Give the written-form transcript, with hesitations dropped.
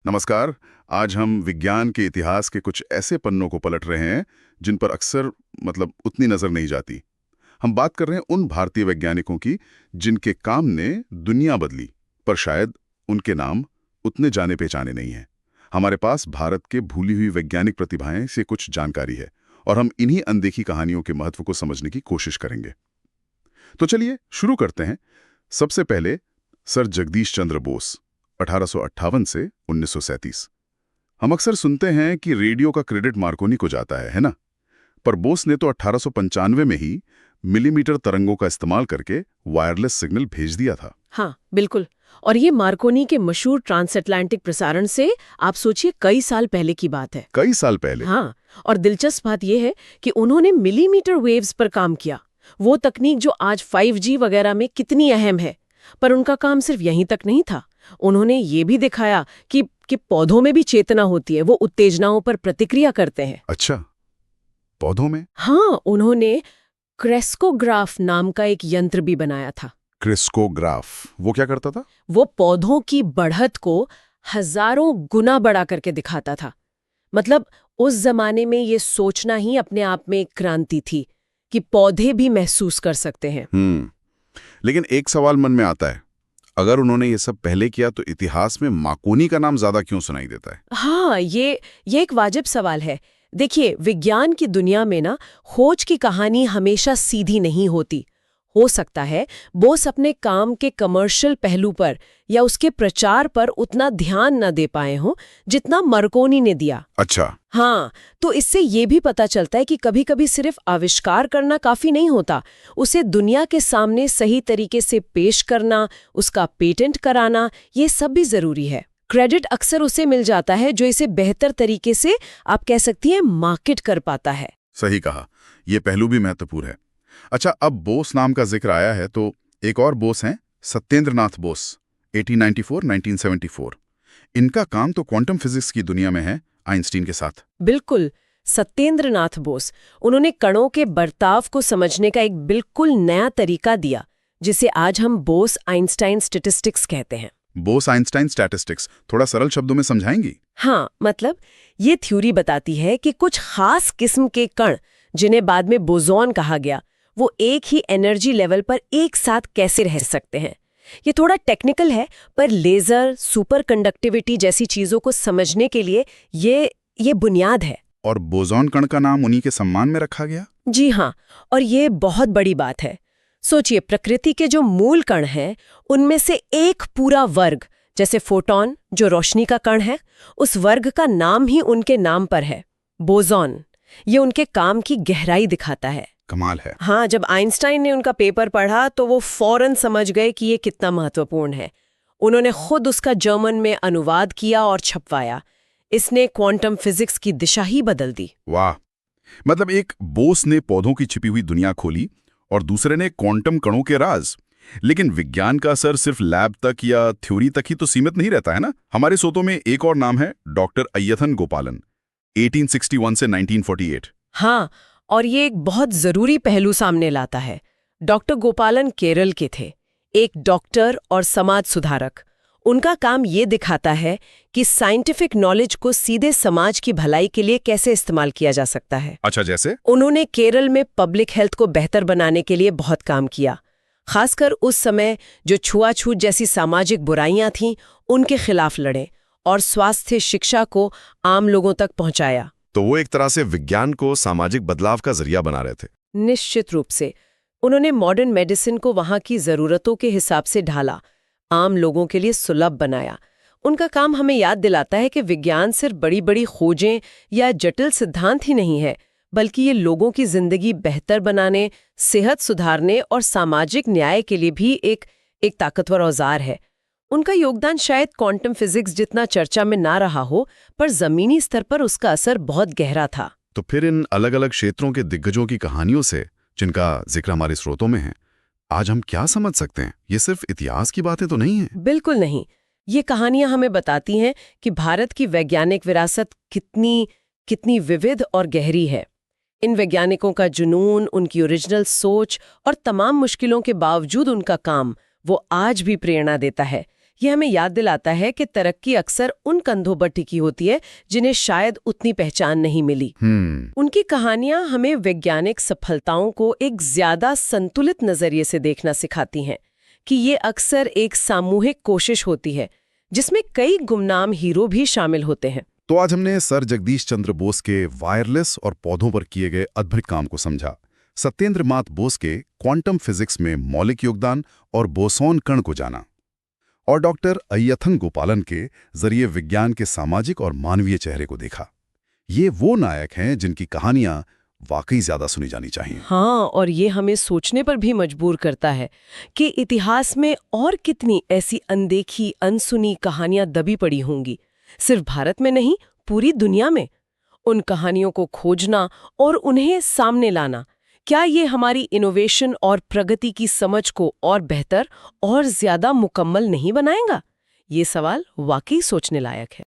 नमस्कार। आज हम विज्ञान के इतिहास के कुछ ऐसे पन्नों को पलट रहे हैं जिन पर अक्सर उतनी नजर नहीं जाती। हम बात कर रहे हैं उन भारतीय वैज्ञानिकों की जिनके काम ने दुनिया बदली, पर शायद उनके नाम उतने जाने पहचाने नहीं हैं। हमारे पास भारत के भूली हुई वैज्ञानिक प्रतिभाएं से कुछ जानकारी है और हम इन्हीं अनदेखी कहानियों के महत्व को समझने की कोशिश करेंगे। तो चलिए शुरू करते हैं। सबसे पहले सर जगदीश चंद्र बोस, 1858 से 1937। हम अक्सर सुनते हैं कि रेडियो का क्रेडिट मार्कोनी को जाता है ना? पर बोस ने तो 1895 में ही मिलीमीटर तरंगों का इस्तेमाल करके वायरलेस सिग्नल भेज दिया था। हाँ, बिल्कुल। और ये मार्कोनी के मशहूर ट्रांसअटलांटिक प्रसारण से आप सोचिए कई साल पहले की बात है। कई साल पहले? हाँ, और दिलचस्प बात यह है कि उन्होंने मिलीमीटर वेव्स पर काम किया, वो तकनीक जो आज 5G वगैरह में कितनी अहम है। पर उनका काम सिर्फ यहीं तक नहीं था। उन्होंने ये भी दिखाया कि पौधों में भी चेतना होती है, वो उत्तेजनाओं पर प्रतिक्रिया करते हैं। अच्छा, पौधों में? हाँ, उन्होंने क्रेस्कोग्राफ नाम का एक यंत्र भी बनाया था। क्रिस्कोग्राफ, वो क्या करता था? वो पौधों की बढ़त को हजारों गुना बढ़ा करके दिखाता था। मतलब उस जमाने में ये सोचना ही अपने आप में एक क्रांति थी कि पौधे भी महसूस कर सकते हैं। लेकिन एक सवाल मन में आता है, अगर उन्होंने ये सब पहले किया तो इतिहास में मार्कोनी का नाम ज्यादा क्यों सुनाई देता है? हाँ, ये एक वाजिब सवाल है। देखिए, विज्ञान की दुनिया में ना खोज की कहानी हमेशा सीधी नहीं होती। हो सकता है बोस अपने काम के कमर्शियल पहलू पर या उसके प्रचार पर उतना ध्यान न दे पाए हों जितना मार्कोनी ने दिया। अच्छा। हाँ, तो इससे ये भी पता चलता है कि कभी-कभी सिर्फ आविष्कार करना काफी नहीं होता, उसे दुनिया के सामने सही तरीके से पेश करना, उसका पेटेंट कराना, ये सब भी जरूरी है। क्रेडिट अक्सर उसे मिल जाता है जो इसे बेहतर तरीके से, आप कह सकती हैं, मार्केट कर पाता है। सही कहा, ये पहलू भी महत्वपूर्ण है। अच्छा, अब बोस नाम का जिक्र आया है तो एक और बोस हैं, सत्येंद्र नाथ बोस, 1894-1974। इनका काम तो क्वांटम फिजिक्स की दुनिया में है, आइंस्टीन के साथ। बिल्कुल, सत्येंद्र नाथ बोस, उन्होंने कणों के बर्ताव को समझने का एक बिल्कुल नया तरीका दिया, जिसे आज हम बोस आइंस्टाइन स्टैटिस्टिक्स कहते हैं। बोस आइंस्टाइन स्टैटिस्टिक्स, थोड़ा सरल शब्दों में समझाएंगी? हाँ, मतलब ये थ्योरी बताती है कि कुछ खास किस्म के कण, जिन्हें बाद में बोसॉन कहा गया, वो एक ही एनर्जी लेवल पर एक साथ कैसे रह सकते हैं। ये थोड़ा टेक्निकल है, पर लेजर, सुपर कंडक्टिविटी जैसी चीजों को समझने के लिए ये बुनियाद है। और बोसॉन कण का नाम उन्हीं के सम्मान में रखा गया? जी हाँ, और ये बहुत बड़ी बात है। सोचिए, प्रकृति के जो मूल कण हैं, उनमें से एक पूरा वर्ग, जैसे फोटॉन जो रोशनी का कण है, उस वर्ग का नाम ही उनके नाम पर है, बोसॉन। ये उनके काम की गहराई दिखाता है। कमाल है। हाँ, जब आइंस्टाइन ने उनका पेपर पढ़ा तो वो फौरन समझ गए कि ये कितना महत्वपूर्ण है। उन्होंने खुद उसका जर्मन में अनुवाद किया और छपवाया। इसने क्वांटम फिजिक्स की दिशा ही बदल दी। वाह, मतलब एक बोस ने पौधों की छिपी हुई दुनिया खोली और दूसरे ने क्वांटम कणों के राज। लेकिन विज्ञान का असर सिर्फ लैब तक या थ्योरी तक ही तो सीमित नहीं रहता है ना? हमारे स्रोतों में एक और नाम है, डॉक्टर अय्यथन गोपालन, 1861 से 1948। हाँ, और ये एक बहुत जरूरी पहलू सामने लाता है। डॉक्टर गोपालन केरल के थे, एक डॉक्टर और समाज सुधारक। उनका काम ये दिखाता है कि साइंटिफिक नॉलेज को सीधे समाज की भलाई के लिए कैसे इस्तेमाल किया जा सकता है। अच्छा, जैसे? उन्होंने केरल में पब्लिक हेल्थ को बेहतर बनाने के लिए बहुत काम किया। खासकर उस समय जो छुआछूत जैसी सामाजिक बुराइयां थीं, उनके खिलाफ लड़े और स्वास्थ्य शिक्षा को आम लोगों तक पहुंचाया। तो वो एक तरह से विज्ञान को सामाजिक बदलाव का जरिया बना रहे थे। निश्चित रूप से। उन्होंने मॉडर्न मेडिसिन को वहां की जरूरतों के हिसाब से ढाला, आम लोगों के लिए सुलभ बनाया। उनका काम हमें याद दिलाता है कि विज्ञान सिर्फ बड़ी बड़ी खोजें या जटिल सिद्धांत ही नहीं है, बल्कि ये लोगों की जिंदगी बेहतर बनाने, सेहत सुधारने और सामाजिक न्याय के लिए भी एक ताकतवर औजार है। उनका योगदान शायद क्वांटम फिजिक्स जितना चर्चा में ना रहा हो, पर जमीनी स्तर पर उसका असर बहुत गहरा था। तो फिर इन अलग अलग क्षेत्रों के दिग्गजों की कहानियों से, जिनका जिक्र हमारे स्रोतों में है, आज हम क्या समझ सकते हैं? ये सिर्फ इतिहास की बातें तो नहीं है? बिल्कुल नहीं। ये कहानियां हमें बताती हैं कि भारत की वैज्ञानिक विरासत कितनी विविध और गहरी है। इन वैज्ञानिकों का जुनून, उनकी ओरिजिनल सोच और तमाम मुश्किलों के बावजूद उनका काम, वो आज भी प्रेरणा देता है। ये हमें याद दिलाता है कि तरक्की अक्सर उन कंधों पर टिकी होती है जिन्हें शायद उतनी पहचान नहीं मिली। उनकी कहानियां हमें वैज्ञानिक सफलताओं को एक ज्यादा संतुलित नजरिए से देखना सिखाती हैं कि ये अक्सर एक सामूहिक कोशिश होती है जिसमें कई गुमनाम हीरो भी शामिल होते हैं। तो आज हमने सर जगदीश चंद्र बोस के वायरलेस और पौधों पर किए गए अद्भुत काम को समझा, सत्येंद्र नाथ बोस के क्वांटम फिजिक्स में मौलिक योगदान और बोसोन कण को जाना, और डॉक्टर अय्यथन गोपालन के जरिए विज्ञान के सामाजिक और मानवीय चेहरे को देखा। ये वो नायक हैं जिनकी कहानियां वाकई ज्यादा सुनी जानी चाहिए। हाँ, और ये हमें सोचने पर भी मजबूर करता है कि इतिहास में और कितनी ऐसी अनदेखी अनसुनी कहानियां दबी पड़ी होंगी, सिर्फ भारत में नहीं, पूरी दुनिया में। उन कहानियों को खोजना और उन्हें सामने लाना, क्या ये हमारी इनोवेशन और प्रगति की समझ को और बेहतर और ज्यादा मुकम्मल नहीं बनाएगा? ये सवाल वाकई सोचने लायक है।